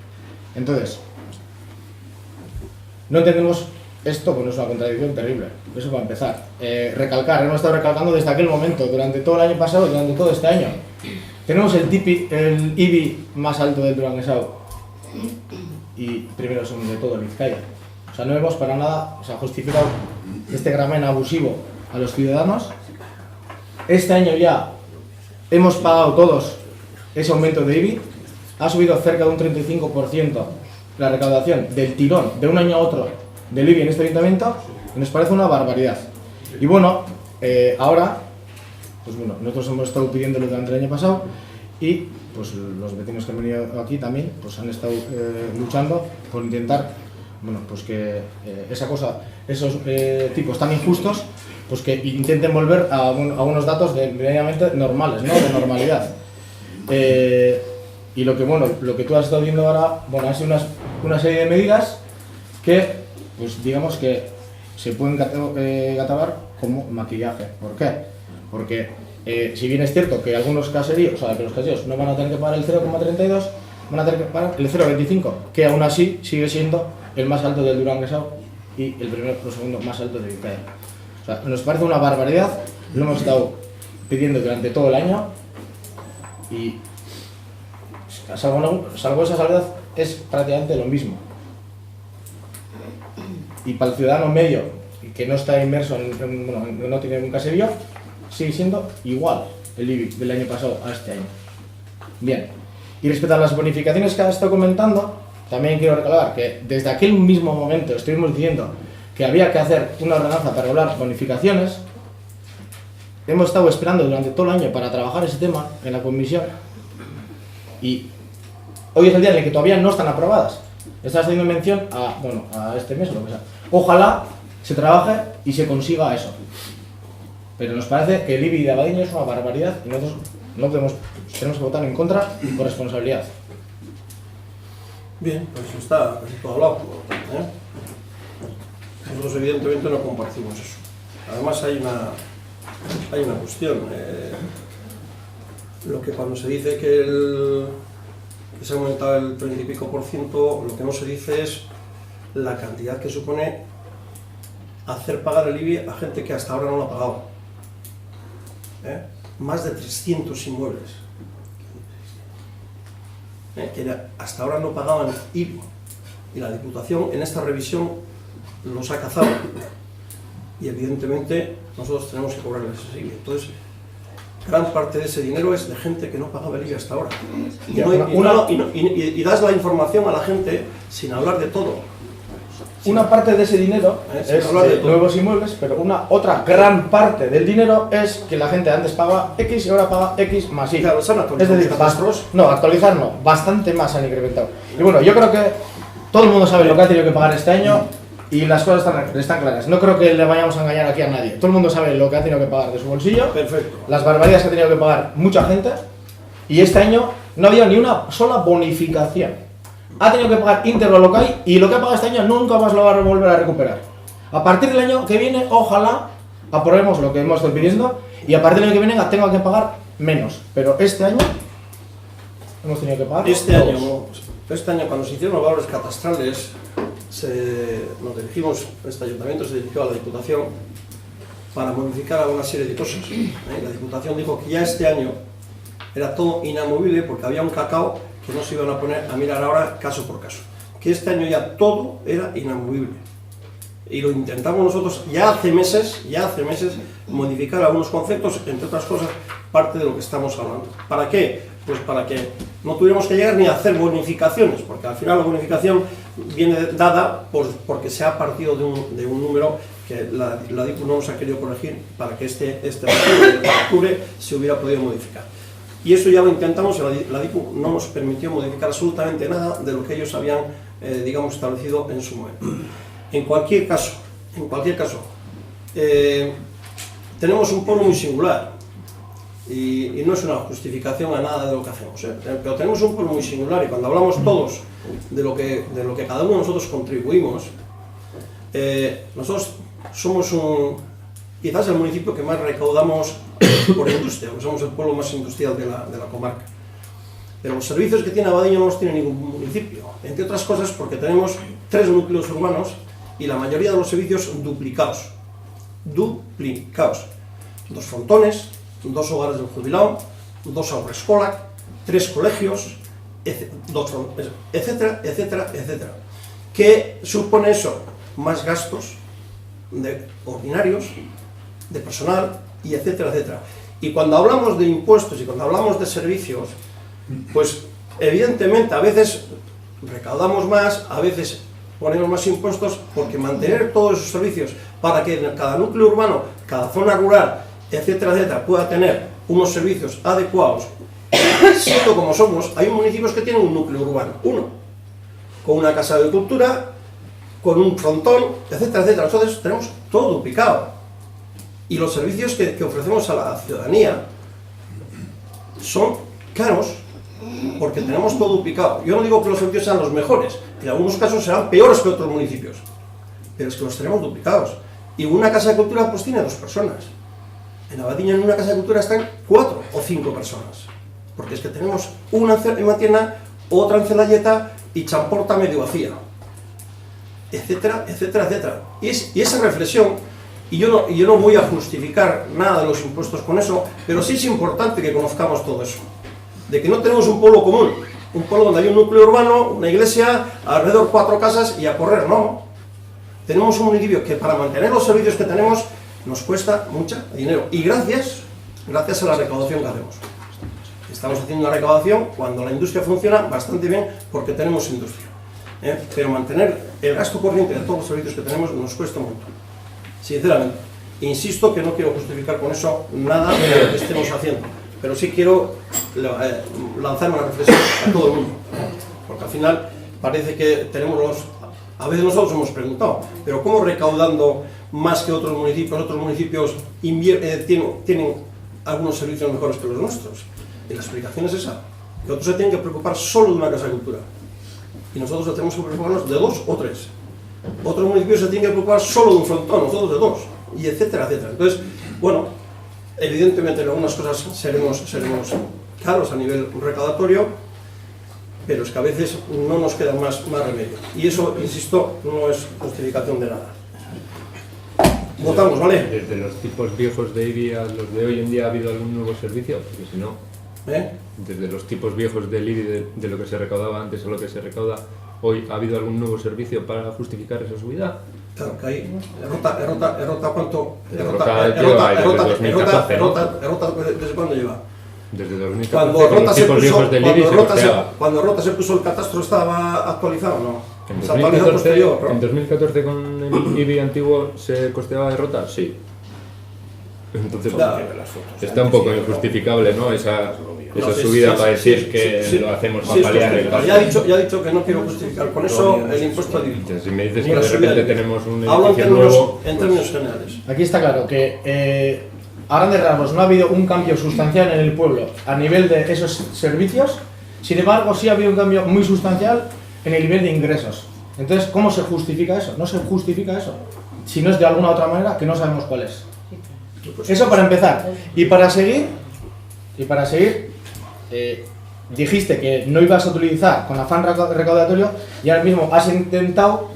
Speaker 2: Entonces, no entendemos esto, pues es una contradicción terrible. Eso para empezar. Recalcar, hemos estado recalcando desde aquel momento, durante todo el año pasado, durante todo este año. Tenemos el IBI más alto del Duranguesao y primero son de todo Vizcaya. O sea, no hemos para nada justificado este gravamen abusivo a los ciudadanos. Este año ya hemos pagado todos ese aumento de IBI. Ha subido cerca de un 35% la recaudación del tirón de un año a otro del IBI en este ayuntamiento, y nos parece una barbaridad. Y bueno, ahora, pues bueno, nosotros hemos estado pidiéndolo durante el año pasado, y pues los vecinos que han venido aquí también pues han estado luchando por intentar, bueno, pues que esos tipos tan injustos, pues que intenten volver a unos datos medianamente normales, ¿no? De normalidad. Y lo que tú has estado viendo ahora, bueno, han sido una serie de medidas que, pues digamos que se pueden catalogar como maquillaje. ¿Por qué? Porque si bien es cierto que algunos caseríos, o sea, que los caseríos no van a tener que pagar el 0,32, van a tener que pagar el 0,25, que aún así sigue siendo el más alto del Duranguesao y el primero o segundo más alto de Vizcaya. O sea, nos parece una barbaridad, lo hemos estado pidiendo durante todo el año, y salvo esa salvedad es prácticamente lo mismo. Y para el ciudadano medio, que no está inmerso no tiene un caserío, sigue siendo igual el IBI del año pasado a este año. Bien, y respecto a las bonificaciones que has estado comentando, también quiero recordar que desde aquel mismo momento estuvimos diciendo que había que hacer una ordenanza para regular bonificaciones. Hemos estado esperando durante todo el año para trabajar ese tema en la comisión, y hoy es el día en el que todavía no están aprobadas. Estás haciendo mención a este mes o lo que sea. Ojalá se trabaje y se consiga eso. Pero nos parece que el IBI de Abadiño es una barbaridad, y nosotros tenemos que votar en contra por responsabilidad.
Speaker 1: Bien, pues está casi todo hablado. Nosotros evidentemente no compartimos eso. Además hay una cuestión. Lo que cuando se dice que se ha aumentado el 30 y pico %, lo que no se dice es la cantidad que supone hacer pagar el IBI a gente que hasta ahora no lo ha pagado. Más de 300 inmuebles que hasta ahora no pagaban IBI, y la Diputación en esta revisión los ha cazado, y evidentemente nosotros tenemos que cobrarles ese IBI. Entonces, gran parte de ese dinero es de gente que no pagaba el IBI hasta ahora. Y das la información a la gente sin hablar de todo.
Speaker 2: Una parte de ese dinero es de nuevos inmuebles, pero otra gran parte del dinero es que la gente antes pagaba X y ahora paga X más Y.
Speaker 1: Claro, se han actualizado los catastros.
Speaker 2: No, actualizar no, bastante más han incrementado. Y bueno, yo creo que todo el mundo sabe lo que ha tenido que pagar este año, y las cosas están claras. No creo que le vayamos a engañar aquí a nadie. Todo el mundo sabe lo que ha tenido que pagar de su bolsillo.
Speaker 1: Perfecto.
Speaker 2: Las barbaridades que ha tenido que pagar mucha gente, y este año no ha habido ni una sola bonificación. Ha tenido que pagar íntegro lo que hay, y lo que ha pagado este año nunca más lo va a volver a recuperar. A partir del año que viene, ojalá aprobemos lo que hemos estado pidiendo, y a partir del año que viene tenga que pagar menos. Pero este año hemos tenido que pagar
Speaker 1: Este año cuando se hicieron los valores catastrales, nos dirigimos, este ayuntamiento se dirigió a la Diputación para modificar alguna serie de cosas. La Diputación dijo que ya este año era todo inamovible porque había un cacao que no se iban a poner a mirar ahora caso por caso, que este año ya todo era inamovible. Y lo intentamos nosotros ya hace meses, modificar algunos conceptos, entre otras cosas, parte de lo que estamos hablando. ¿Para qué? Pues para que no tuviéramos que llegar ni a hacer bonificaciones, porque al final la bonificación viene dada porque se ha partido de un número que la DICU no nos ha querido corregir para que este de octubre se hubiera podido modificar. Y eso ya lo intentamos, la DICU no nos permitió modificar absolutamente nada de lo que ellos habían, digamos, establecido en su momento. En cualquier caso, tenemos un pueblo muy singular y no es una justificación a nada de lo que hacemos, pero tenemos un pueblo muy singular y cuando hablamos todos de lo que cada uno de nosotros contribuimos, nosotros somos quizás el municipio que más recaudamos por industria, porque somos el pueblo más industrial de la comarca. Pero los servicios que tiene Abadiño no los tiene ningún municipio, entre otras cosas porque tenemos 3 núcleos urbanos y la mayoría de los servicios duplicados. 2 frontones, 2 hogares del jubilado, 2 haurreskolak, 3 colegios, etcétera, etcétera, etcétera. ¿Qué supone eso? Más gastos ordinarios, de personal, y etcétera, etcétera. Y cuando hablamos de impuestos y cuando hablamos de servicios, pues evidentemente a veces recaudamos más, a veces ponemos más impuestos, porque mantener todos esos servicios para que cada núcleo urbano, cada zona rural, etcétera, etcétera, pueda tener unos servicios adecuados, siendo como somos, hay municipios que tienen un núcleo urbano, uno, con una casa de cultura, con un frontón, etcétera, etcétera. Entonces tenemos todo duplicado. Y los servicios que ofrecemos a la ciudadanía son caros porque tenemos todo duplicado. Yo no digo que los servicios sean los mejores, en algunos casos serán peores que otros municipios, pero es que los tenemos duplicados. Y una casa de cultura pues tiene 2 personas. En Abadiño en una casa de cultura están 4 o 5 personas, porque es que tenemos una en Matiena, otra en Celayeta y Champorta medio vacía, etcétera, etcétera, etcétera. Y esa reflexión, y yo no voy a justificar nada de los impuestos con eso, pero sí es importante que conozcamos todo eso, de que no tenemos un pueblo común, un pueblo donde hay un núcleo urbano, una iglesia, alrededor 4 casas y a correr, no. Tenemos un municipio que para mantener los servicios que tenemos nos cuesta mucho dinero, y gracias a la recaudación que hacemos. Estamos haciendo una recaudación cuando la industria funciona bastante bien porque tenemos industria, pero mantener el gasto corriente de todos los servicios que tenemos nos cuesta un montón. Sinceramente, insisto que no quiero justificar con eso nada de lo que estemos haciendo, pero sí quiero lanzar una reflexión a todo el mundo, porque al final parece que a veces nosotros hemos preguntado, pero ¿cómo recaudando más que otros municipios tienen algunos servicios mejores que los nuestros? Y la explicación es esa, que otros se tienen que preocupar solo de una casa de cultura, y nosotros tenemos que preocuparnos de 2 o 3. Otros municipios se tienen que preocupar solo de un frontón, nosotros de 2, y etcétera, etcétera. Entonces, bueno, evidentemente en algunas cosas seremos caros a nivel recaudatorio, pero es que a veces no nos queda más remedio. Y eso, insisto, no es justificación de nada. Votamos, ¿vale?
Speaker 6: Desde los tipos viejos de IBI a los de hoy en día, ¿ha habido algún nuevo servicio? Porque si no, desde los tipos viejos del IBI, de lo que se recaudaba antes a lo que se recauda hoy, ¿ha habido algún nuevo servicio para justificar esa subida?
Speaker 1: Claro que hay. ¿Errota cuánto?
Speaker 6: Errota desde 2014, ¿no?
Speaker 1: ¿Desde cuándo lleva?
Speaker 6: Desde 2014,
Speaker 1: cuando Errota se puso el catastro, ¿estaba actualizado o no?
Speaker 6: En 2014 con el IBI antiguo se costeaba Errota, sí. Entonces está un poco injustificable, ¿no? Esa subida para decir que lo hacemos para paliar el gasto.
Speaker 1: Ya he dicho que no quiero justificar con eso el impuesto a divisas.
Speaker 6: Si me dices que de repente tenemos un
Speaker 1: edificio nuevo, en términos generales.
Speaker 2: Aquí está claro que a grandes rasgos no ha habido un cambio sustancial en el pueblo a nivel de esos servicios. Sin embargo, sí ha habido un cambio muy sustancial en el nivel de ingresos. Entonces, ¿cómo se justifica eso? No se justifica eso, si no es de alguna otra manera que no sabemos cuál es. Eso para empezar. Y para seguir, dijiste que no ibas a utilizar con afán recaudatorio y ahora mismo has intentado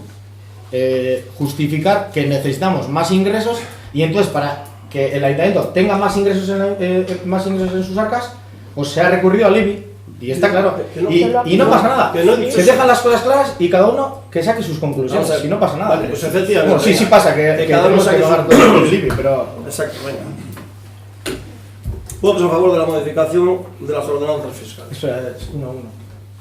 Speaker 2: justificar que necesitamos más ingresos, y entonces para que el ayuntamiento tenga más ingresos en sus arcas, pues se ha recurrido al IBI. Y está claro.
Speaker 1: Que no-
Speaker 2: Y no pasa nada.
Speaker 1: que no he dicho
Speaker 2: Se
Speaker 1: eso.
Speaker 2: dejan las cosas claras y cada uno que saque sus conclusiones.
Speaker 1: Vamos a ver.
Speaker 2: Y no pasa nada.
Speaker 1: Vale, pues efectivamente.
Speaker 2: Bueno, sí pasa que
Speaker 1: cada uno
Speaker 2: tenemos que
Speaker 1: saque
Speaker 2: pagar
Speaker 1: su-
Speaker 2: todo el IBI, pero...
Speaker 1: Exacto, venga. Votos a favor de la modificación de las ordenanzas fiscales.
Speaker 2: Eso es 1 a 1.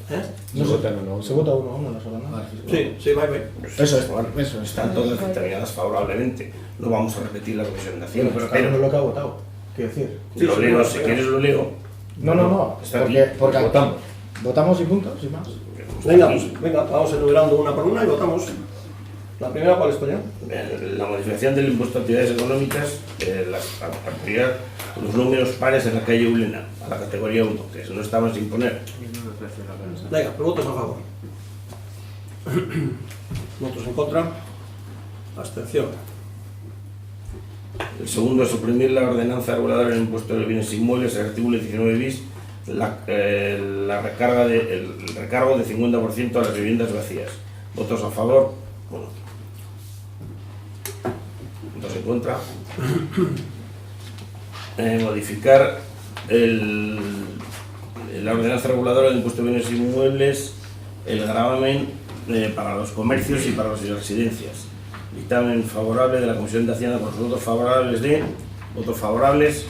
Speaker 1: ¿Eh?
Speaker 6: Se votan uno a uno.
Speaker 2: Se vota 1 a 1 las ordenanzas.
Speaker 1: Sí, bye.
Speaker 2: Eso es, bueno, eso es.
Speaker 5: Están todas determinadas favorablemente. No vamos a repetir la comisión de Hacienda,
Speaker 2: Pero cada uno lo que ha votado. Quiero decir.
Speaker 1: Sí,
Speaker 5: lo
Speaker 1: sí,
Speaker 5: leo,
Speaker 1: sí,
Speaker 5: si
Speaker 1: sí.
Speaker 5: quieres lo leo.
Speaker 2: No.
Speaker 5: Está aquí.
Speaker 2: Porque
Speaker 6: Votamos.
Speaker 2: votamos y punto, sin más.
Speaker 1: Venga, pues, venga, vamos enumerando una por una y votamos. La primera, ¿cuál es ya?
Speaker 5: La modificación del impuesto a actividades económicas, a ampliar los números pares en la calle Ulena, a la categoría 1, que eso no estaba sin poner.
Speaker 1: Venga, pero votos a favor. Votos en contra. Abstención.
Speaker 5: El segundo es suprimir la ordenanza reguladora del impuesto de bienes inmuebles, el artículo 19 bis, el recargo de 50% a las viviendas vacías. Votos a favor. Bueno. Votos en contra. Modificar la ordenanza reguladora del impuesto de bienes inmuebles, el gravamen para los comercios y para las residencias. Dictamen favorable de la Comisión de Hacienda con los votos favorables votos favorables,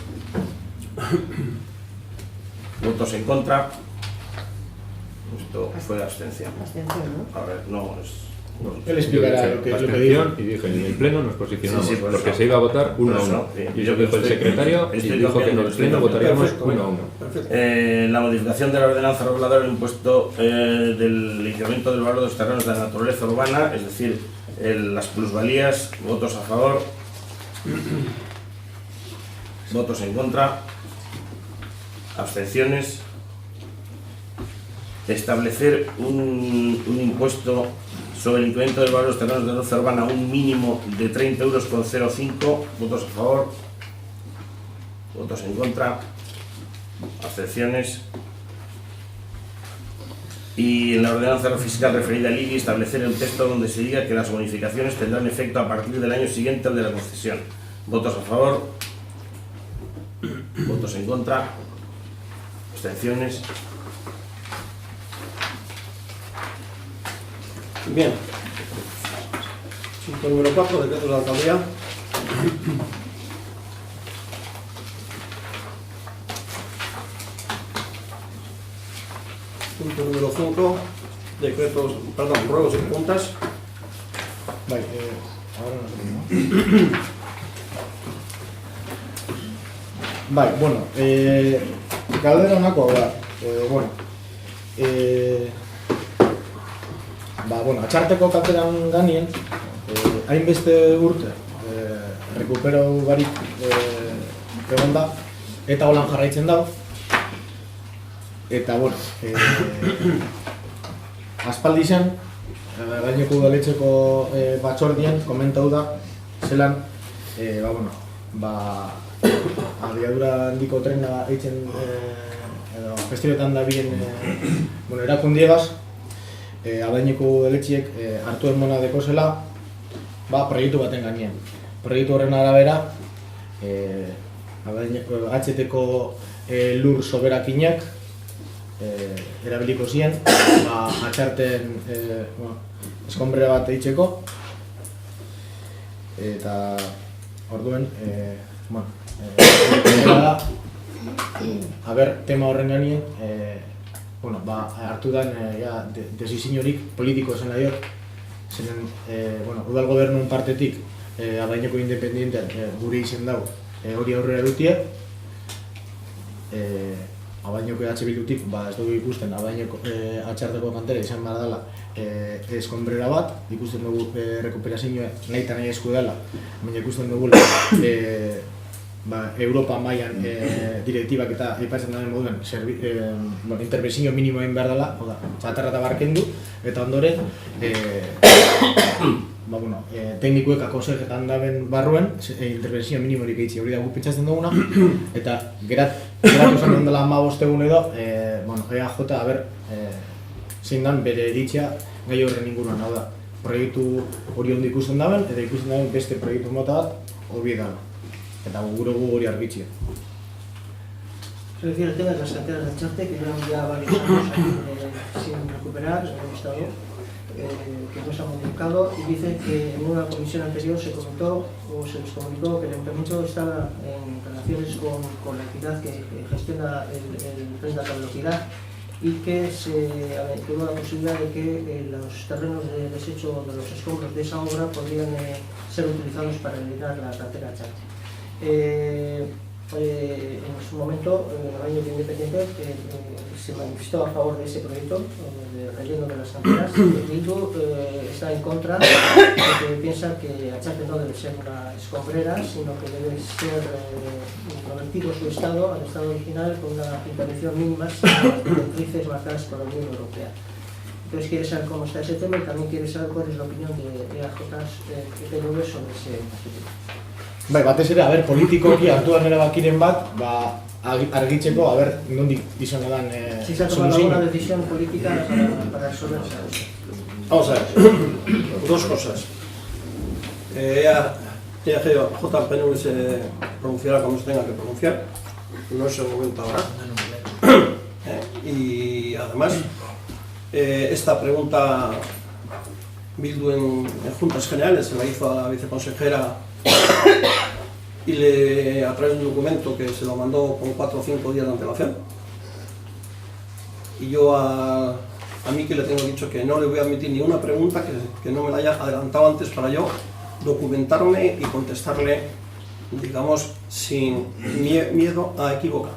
Speaker 5: votos en contra. Esto fue abstención.
Speaker 7: Abstención, ¿no?
Speaker 5: A ver, no es.
Speaker 2: Él explicará lo que dijo.
Speaker 6: Abstención, y dije, en el pleno nos posicionamos,
Speaker 5: Sí, por
Speaker 6: porque
Speaker 5: eso.
Speaker 6: se iba a votar 1 a
Speaker 5: Por
Speaker 6: 1.
Speaker 5: eso, sí.
Speaker 6: Y eso dijo el secretario y
Speaker 5: Estoy
Speaker 6: dijo que en
Speaker 5: cambiando,
Speaker 6: el
Speaker 5: estoy
Speaker 6: pleno
Speaker 5: cambiando.
Speaker 6: votaríamos
Speaker 1: Perfecto,
Speaker 6: 1 a 1.
Speaker 1: Perfecto.
Speaker 5: La modificación de la ordenanza reguladora del impuesto del incremento del valor de los terrenos de la naturaleza urbana, es decir, las plusvalías, votos a favor, votos en contra, abstenciones. Establecer un impuesto sobre el incremento del valor de los terrenos de la naturaleza urbana a un mínimo de 30,05 €, votos a favor, votos en contra, abstenciones. Y en la ordenanza fiscal referida al IBI establecer el texto donde se diga que las bonificaciones tendrán efecto a partir del año siguiente al de la concesión. Votos a favor, votos en contra, abstenciones.
Speaker 1: Bien. Punto número 4, decretos de la alcaldía. Punto número 5, decretos, perdón, ruegos y preguntas.
Speaker 2: Vale, ahora no sé, ¿no? Bai, bueno, galdera honako da, bueno, atxarteko kalteran ganien, hainbeste urte, rekupero barik egon da, eta holan jarraitzen dago, eta, bueno, aspaldi zen, gaineko udaletxeko batzordien komentau da, zelan, abiadura handiko trena eitzen edo festibetan da bien erakundiegaz, abaineko udaletxiek hartu ermona deko zela proiektu baten gainean. Proiektu horren arabera, HT-ko lur soberakinak erabiliko ziren, atxarten eskonbrera bat eitzeko, eta orduen, tema horren gainien, hartu den desizinorik politiko esan nahi hor, zenen, udal gobernuen partetik, abaineko independientean gure izen dago, hori aurrera dutie, abaineko Bildutik, ez dugu ikusten, abaineko atxarteko kantera izan behar dela eskonbrera bat, ikusten dugu rekuperazioa nahi eta nahi esku dela, baina ikusten dugu Europa mailan direktibak eta aipatzen daren moduen interbentzio minimo egin behar dela, txatarra eta barkendu, eta ondoren teknikoek akonsejetan daben barruen interbentzio minimorik eitzi hori da guk pentsatzen duguna, eta geratu zen dela 15 egun edo, EAJ zein dan bere iritzia gai horren inguruan, hau da, proiektu hori ondo ikusten daben, eta ikusten daben beste proiektu mota bat hobi dela. Eta gure hori argitzia.
Speaker 3: Es decir, el tema de las canteras de Charte, que llevan ya varios años aquí sin recuperar, en un estado que no se ha modificado, y dice que en una comisión anterior se comentó o se les comunicó que el ayuntamiento estaba en relaciones con la entidad que gestiona el tren de alta velocidad y que tuvo la posibilidad de que los terrenos de desecho de los escombros de esa obra podrían ser utilizados para eliminar la cantera de Charte. En su momento, en el año de Independiente, se manifestó a favor de ese proyecto de relleno de las canteras. Bildu está en contra porque piensa que Acharte no debe ser una escombrera, sino que debe ser convertido su estado al estado original con una intervención mínima sin directrices marcadas por la Unión Europea. Entonces quiere saber cómo está ese tema y también quiere saber cuál es la opinión de EAJs que PNV sobre ese tema.
Speaker 2: Bai, batez ere, politikoki hartu den erabakiren bat, argitzeko, nondik izan edan
Speaker 3: Si se ha tomado alguna decisión política para resolver esa cosa.
Speaker 1: Vamos a ver, dos cosas. JPNV se pronunciará como se tenga que pronunciar, no es el momento ahora. Y además, esta pregunta Bildu en Juntas Generales se la hizo a la viceconsejera y a través de un documento que se lo mandó con 4 o 5 días de antelación. Y yo a Miki le tengo dicho que no le voy a admitir ni una pregunta que no me la haya adelantado antes para yo documentarme y contestarle, digamos, sin miedo a equivocar.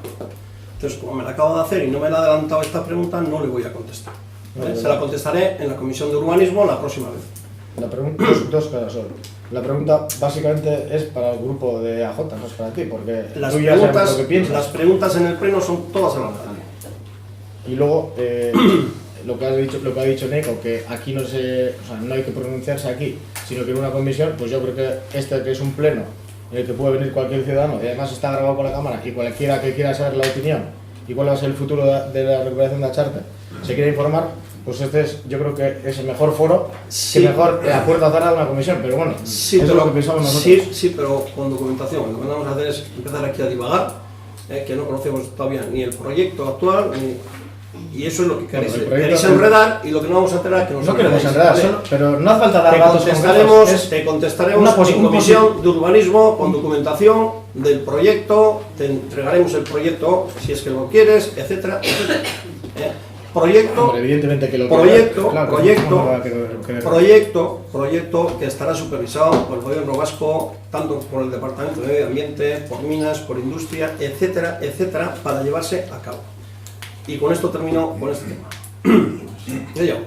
Speaker 1: Entonces, como me la acabo de hacer y no me la ha adelantado esta pregunta, no le voy a contestar. Se la contestaré en la Comisión de Urbanismo la próxima vez.
Speaker 2: La pregunta, dos cosas solo. La pregunta básicamente es para el grupo de AJ, no es para ti, porque tú ya sabes lo que piensas.
Speaker 1: Las preguntas en el pleno son todas a la vez.
Speaker 2: Y luego, lo que ha dicho Neko, que aquí no hay que pronunciarse aquí, sino que en una comisión, pues yo creo que que es un pleno en el que puede venir cualquier ciudadano, y además está grabado con la cámara, y cualquiera que quiera saber la opinión y cuál va a ser el futuro de la recuperación de Acharte, se quiere informar, pues yo creo que es el mejor foro,
Speaker 1: sí,
Speaker 2: que mejor a puerta cerrada de una comisión, pero bueno,
Speaker 1: sí,
Speaker 2: eso es lo que pensamos nosotros.
Speaker 1: Sí, pero con documentación. Lo que vamos a hacer es empezar aquí a divagar, que no conocemos todavía ni el proyecto actual, y eso es lo que queréis enredar, y lo que no vamos a enterar es que
Speaker 2: no queremos enredar, ¿vale? Pero no hace falta dar datos concretos.
Speaker 1: Te contestaremos en comisión de urbanismo con documentación del proyecto, te entregaremos el proyecto si es que lo quieres, etcétera, etcétera. Proyecto,
Speaker 2: hombre, evidentemente que lo
Speaker 1: proyecto que estará supervisado por el gobierno vasco, tanto por el Departamento de Medio Ambiente, por Minas, por Industria, etcétera, etcétera, para llevarse a cabo. Y con esto termino con este tema. Ya.